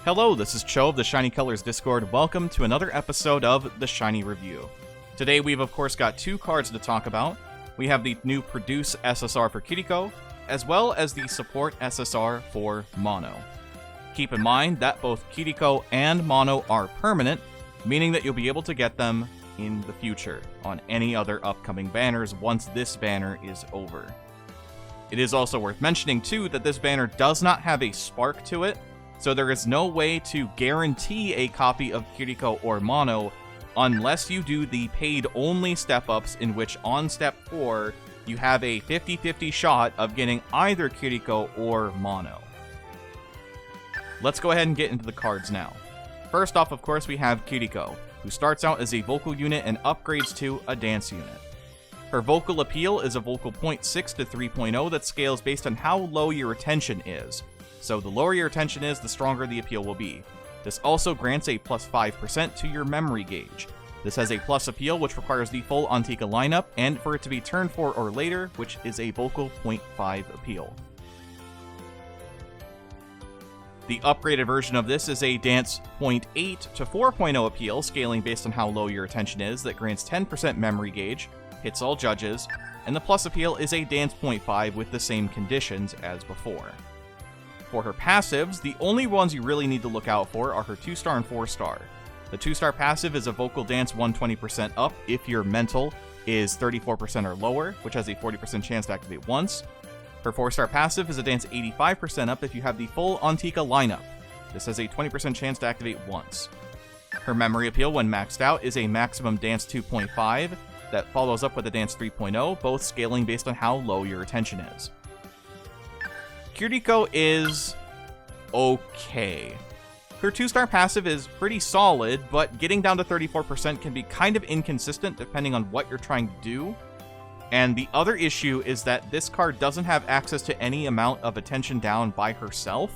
Hello, this is Cho of the Shiny Colors Discord. Welcome to another episode of the Shiny Review. Today we've of course got two cards to talk about. We have the new Produce SSR for Kiriko, as well as the Support SSR for Mono. Keep in mind that both Kiriko and Mono are permanent, meaning that you'll be able to get them in the future on any other upcoming banners once this banner is over. It is also worth mentioning too that this banner does not have a spark to it, so there is no way to guarantee a copy of Kiriko or Mono unless you do the paid-only step-ups in which on Step 4, you have a 50-50 shot of getting either Kiriko or Mono. Let's go ahead and get into the cards now. First off, of course, we have Kiriko, who starts out as a vocal unit and upgrades to a dance unit. Her vocal appeal is a vocal 0.6 to 3.0 that scales based on how low your retention is. So the lower your retention is, the stronger the appeal will be. This also grants a plus 5% to your memory gauge. This has a plus appeal, which requires the full Antika lineup, and for it to be turn 4 or later, which is a vocal 0.5 appeal. The upgraded version of this is a dance 0.8 to 4.0 appeal, scaling based on how low your retention is, that grants 10% memory gauge, hits all judges, and the plus appeal is a dance 0.5 with the same conditions as before. For her passives, the only ones you really need to look out for are her 2-star and 4-star. The 2-star passive is a vocal dance 120% up if your mental is 34% or lower, which has a 40% chance to activate once. Her 4-star passive is a dance 85% up if you have the full Antika lineup. This has a 20% chance to activate once. Her memory appeal when maxed out is a maximum dance 2.5 that follows up with a dance 3.0, both scaling based on how low your retention is. Kiriko is okay. Her 2-star passive is pretty solid, but getting down to 34% can be kind of inconsistent depending on what you're trying to do. And the other issue is that this card doesn't have access to any amount of attention down by herself,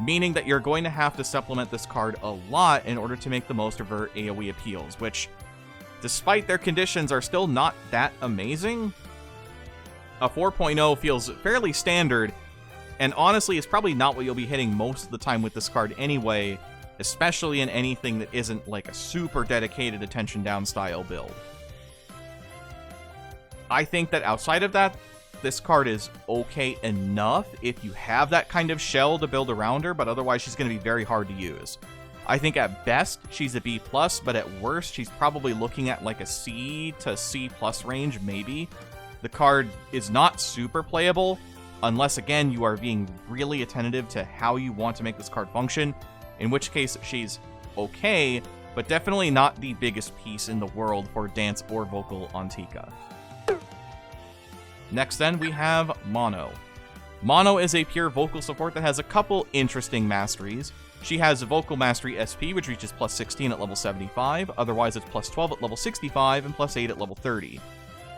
meaning that you're going to have to supplement this card a lot in order to make the most of her AoE appeals, which, despite their conditions, are still not that amazing. A 4.0 feels fairly standard, and honestly, it's probably not what you'll be hitting most of the time with this card anyway, especially in anything that isn't like a super dedicated attention down style build. I think that outside of that, this card is okay enough if you have that kind of shell to build around her, but otherwise she's going to be very hard to use. I think at best, she's a B+, but at worst, she's probably looking at like a C to C+ range, maybe. The card is not super playable, unless, again, you are being really attentive to how you want to make this card function, in which case she's okay, but definitely not the biggest piece in the world for dance or vocal Antika. Next then, we have Mono. Mono is a pure vocal support that has a couple interesting masteries. She has Vocal Mastery SP, which reaches plus 16 at level 75, otherwise it's plus 12 at level 65, and plus 8 at level 30.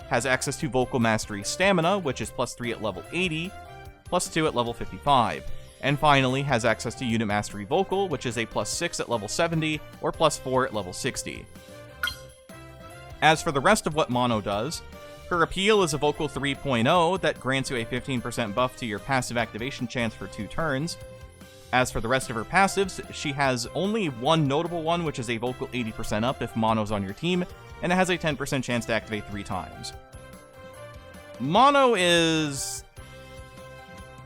Has access to Vocal Mastery Stamina, which is plus 3 at level 80, plus 2 at level 55. And finally, has access to Unit Mastery Vocal, which is a plus 6 at level 70, or plus 4 at level 60. As for the rest of what Mono does, her appeal is a Vocal 3.0 that grants you a 15% buff to your passive activation chance for 2 turns. As for the rest of her passives, she has only one notable one, which is a Vocal 80% up if Mono's on your team, and it has a 10% chance to activate 3 times. Mono is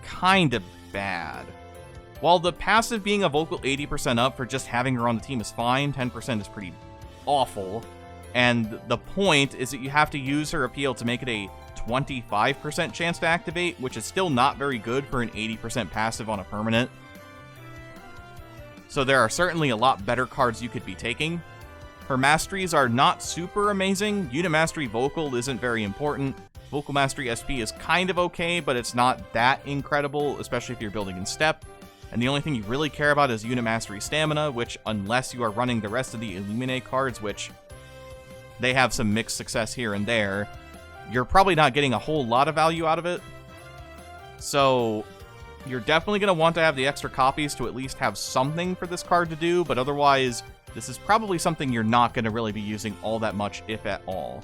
kind of bad. While the passive being a Vocal 80% up for just having her on the team is fine, 10% is pretty awful, and the point is that you have to use her appeal to make it a 25% chance to activate, which is still not very good for an 80% passive on a permanent. So there are certainly a lot better cards you could be taking. Her masteries are not super amazing. Unit Mastery Vocal isn't very important. Vocal Mastery SP is kind of okay, but it's not that incredible, especially if you're building in step. And the only thing you really care about is Unit Mastery Stamina, which, unless you are running the rest of the Illumine cards, which they have some mixed success here and there, you're probably not getting a whole lot of value out of it. So you're definitely going to want to have the extra copies to at least have something for this card to do, but otherwise, this is probably something you're not going to really be using all that much, if at all.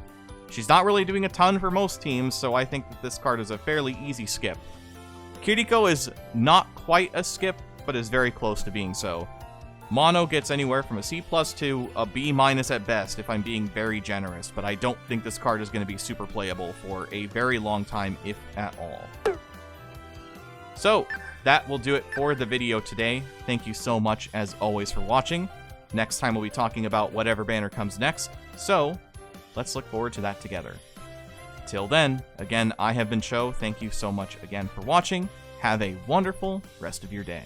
She's not really doing a ton for most teams, so I think that this card is a fairly easy skip. Kiriko is not quite a skip, but is very close to being so. Mono gets anywhere from a C+ to a B- at best if I'm being very generous, but I don't think this card is going to be super playable for a very long time, if at all. So, that will do it for the video today. Thank you so much, as always, for watching. Next time we'll be talking about whatever banner comes next, so let's look forward to that together. Till then, again, I have been Cho. Thank you so much again for watching. Have a wonderful rest of your day.